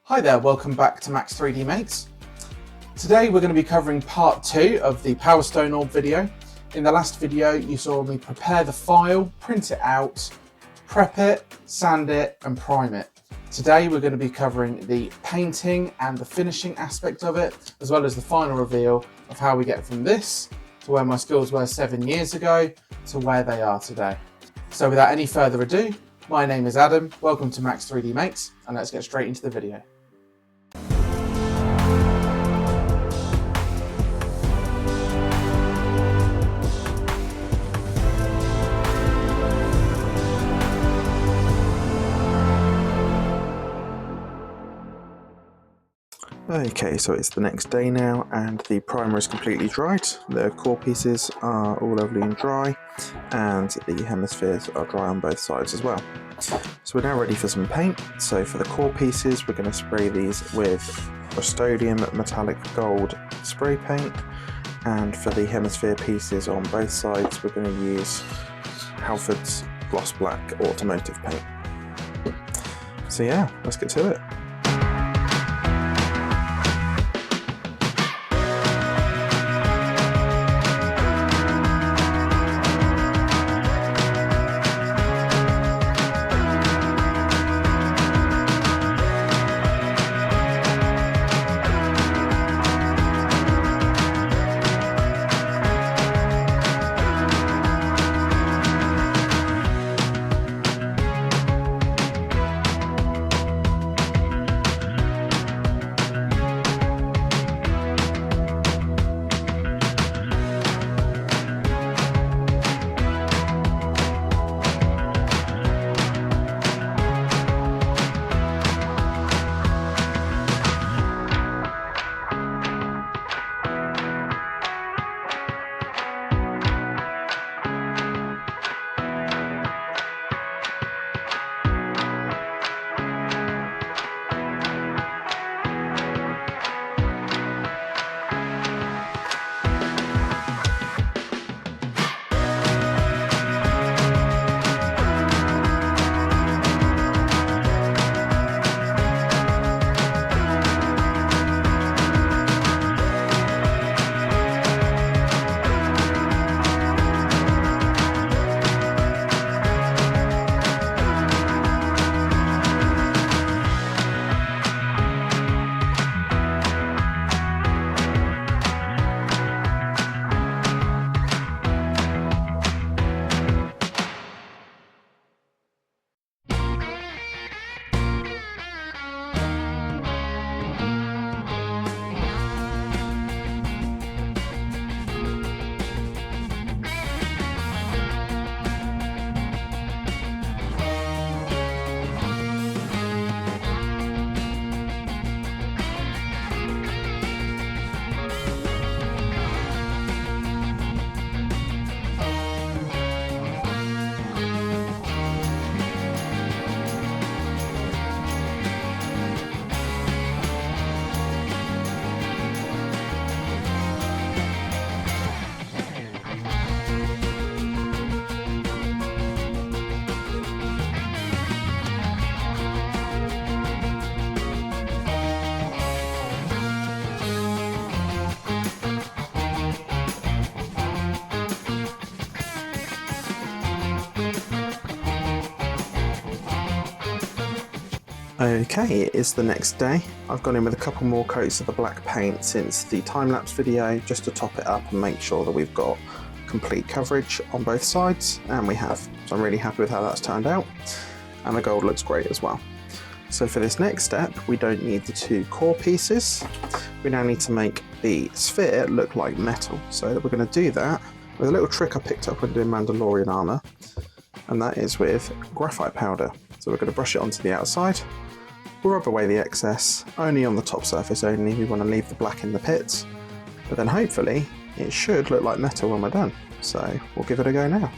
Hi there, welcome back to Max 3D Makes. Today we're going to be covering part 2 of the Power Stone Orb video. In the last video you saw me prepare the file, print it out, prep it, sand it and prime it. Today we're going to be covering the painting and the finishing aspect of it, as well as the final reveal of how we get from this to where my skills were 7 years ago to where they are today. So without any further ado, my name is Adam, welcome to Max 3D Makes, and let's get straight into the video. Okay, so it's the next day now and the primer is completely dried. The core pieces are all lovely and dry and the hemispheres are dry on both sides as well. So we're now ready for some paint. So for the core pieces we're going to spray these with Rust-Oleum metallic gold spray paint, and for the hemisphere pieces on both sides we're going to use Halford's gloss black automotive paint. So yeah, let's get to it. Okay, it is the next day. I've gone in with a couple more coats of the black paint since the time-lapse video, just to top it up and make sure that we've got complete coverage on both sides, and we have. So I'm really happy with how that's turned out, and the gold looks great as well. So for this next step, we don't need the two core pieces. We now need to make the sphere look like metal. So we're going to do that with a little trick I picked up when doing Mandalorian armor, and that is with graphite powder. So we're going to brush it onto the outside. We'll rub away the excess, only on the top surface only. We want to leave the black in the pits, but then hopefully it should look like metal when we're done. So we'll give it a go now.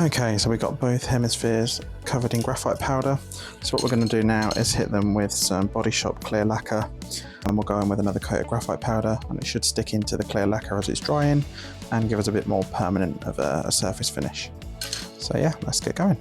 Okay, so we got both hemispheres covered in graphite powder. So what we're going to do now is hit them with some Body Shop clear lacquer, and we'll go in with another coat of graphite powder, and it should stick into the clear lacquer as it's drying and give us a bit more permanent of a surface finish. So yeah, let's get going.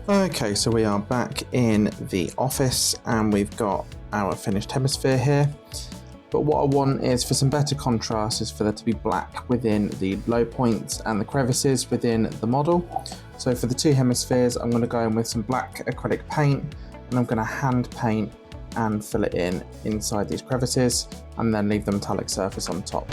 Okay, so we are back in the office and we've got our finished hemisphere here. But what I want is for some better contrast is for there to be black within the low points and the crevices within the model. So for the two hemispheres, I'm going to go in with some black acrylic paint and I'm going to hand paint and fill it in inside these crevices and then leave the metallic surface on top.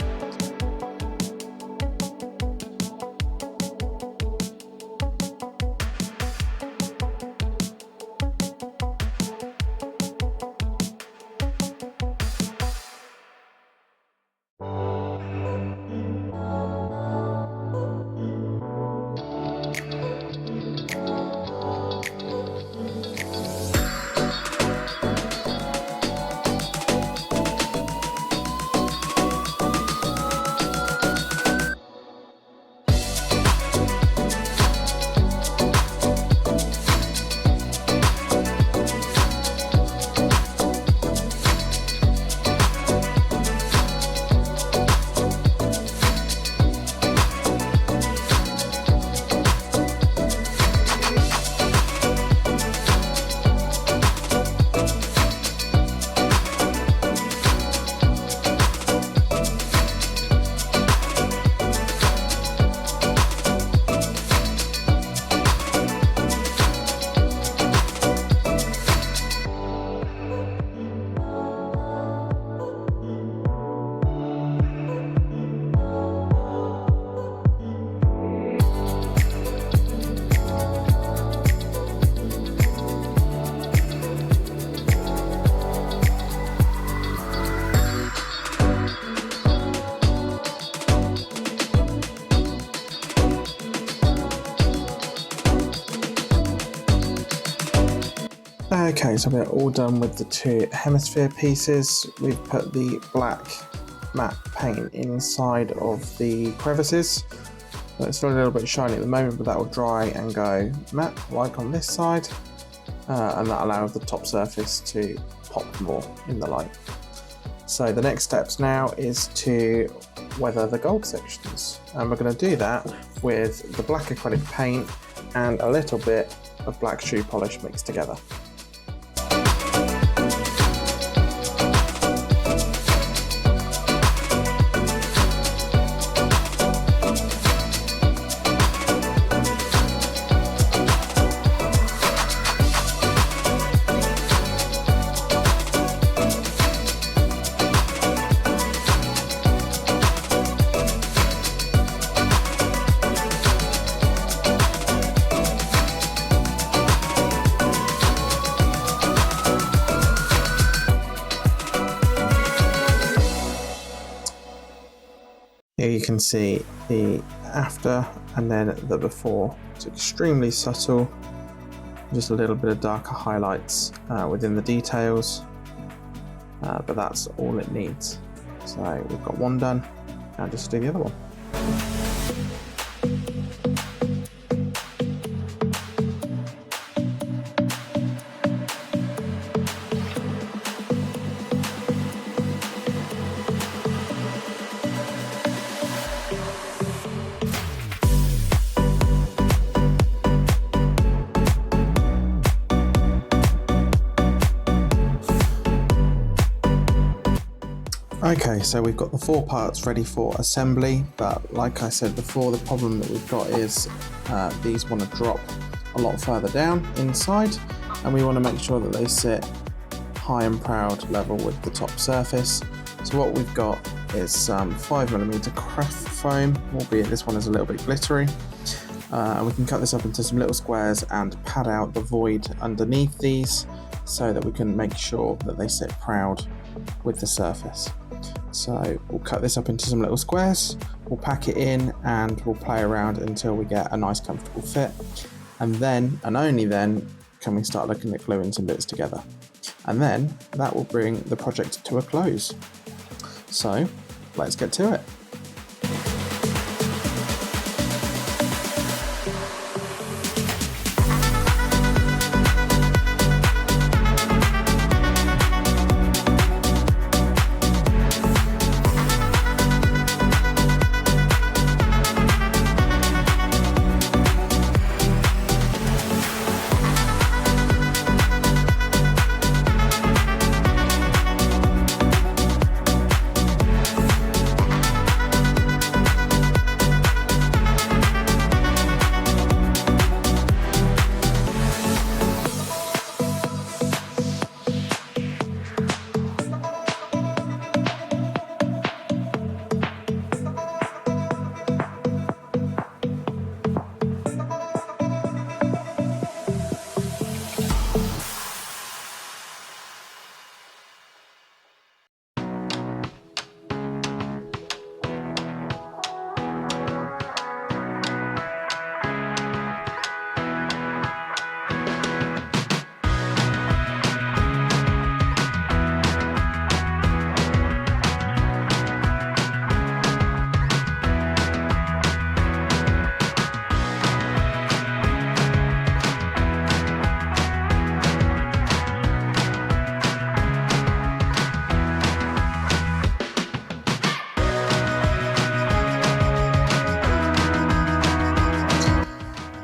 Okay, so we're all done with the two hemisphere pieces. We've put the black matte paint inside of the crevices. So it's still a little bit shiny at the moment, but that will dry and go matte like on this side, and that allows the top surface to pop more in the light. So the next steps now is to weather the gold sections, and we're going to do that with the black acrylic paint and a little bit of black shoe polish mixed together. Here you can see the after and then the before. It's extremely subtle, just a little bit of darker highlights within the details, but that's all it needs. So we've got one done, now just do the other one. Okay, so we've got the 4 parts ready for assembly, but like I said before, the problem that we've got is these want to drop a lot further down inside, and we want to make sure that they sit high and proud level with the top surface. So what we've got is some 5mm craft foam, albeit this one is a little bit glittery. And we can cut this up into some little squares and pad out the void underneath these so that we can make sure that they sit proud with the surface. So we'll cut this up into some little squares, we'll pack it in, and we'll play around until we get a nice comfortable fit. And then, and only then, can we start looking at gluing some bits together. And then that will bring the project to a close. So let's get to it.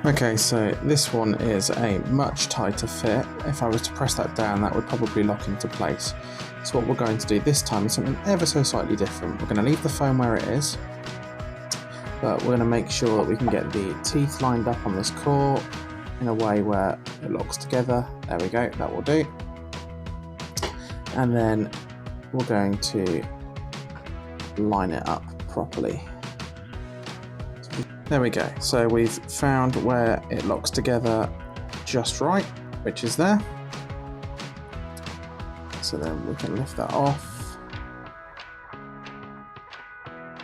Okay, so this one is a much tighter fit. If I was to press that down, that would probably lock into place. So what we're going to do this time is something ever so slightly different. We're going to leave the foam where it is, but we're going to make sure that we can get the teeth lined up on this core in a way where it locks together. There we go, that will do. And then we're going to line it up properly. There we go, so we've found where it locks together just right, which is there. So then we can lift that off.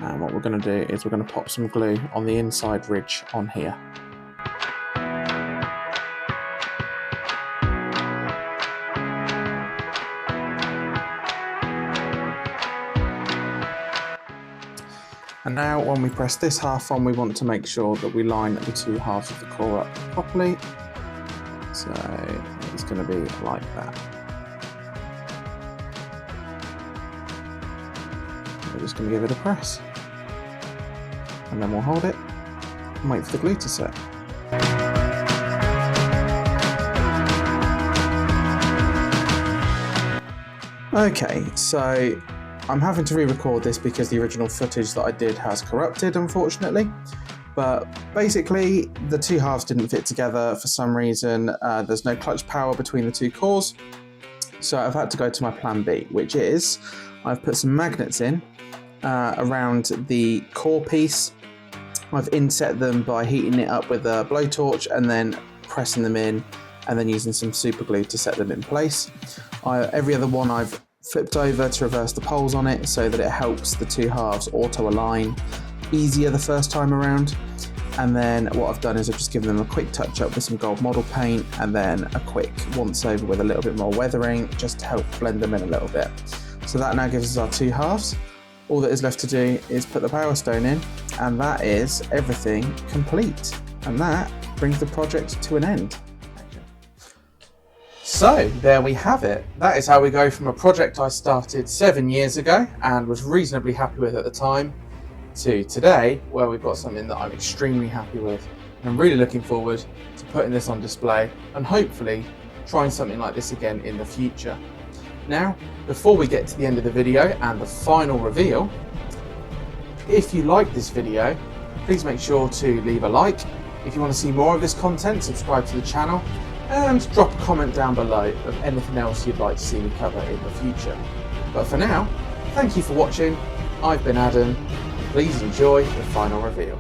And what we're going to do is we're going to pop some glue on the inside ridge on here. And now when we press this half on, we want to make sure that we line the 2 halves of the core up properly. So it's going to be like that. We're just going to give it a press. And then we'll hold it and wait for the glue to set. Okay, so I'm having to re-record this because the original footage that I did has corrupted, unfortunately. But basically, the 2 halves didn't fit together for some reason. There's no clutch power between the 2 cores. So I've had to go to my plan B, which is I've put some magnets in around the core piece. I've inset them by heating it up with a blowtorch and then pressing them in and then using some super glue to set them in place. Every other one I've flipped over to reverse the poles on it so that it helps the 2 halves auto-align easier the first time around. And then what I've done is I've just given them a quick touch up with some gold model paint and then a quick once over with a little bit more weathering just to help blend them in a little bit. So that now gives us our 2 halves. All that is left to do is put the power stone in, and that is everything complete. And that brings the project to an end. So there we have it. That is how we go from a project I started 7 years ago and was reasonably happy with at the time to today, where we've got something that I'm extremely happy with. And I'm really looking forward to putting this on display and hopefully trying something like this again in the future. Now, before we get to the end of the video and the final reveal, if you like this video, please make sure to leave a like. If you want to see more of this content, subscribe to the channel and drop a comment down below of anything else you'd like to see me cover in the future. But for now, thank you for watching. I've been Adam. Please enjoy the final reveal.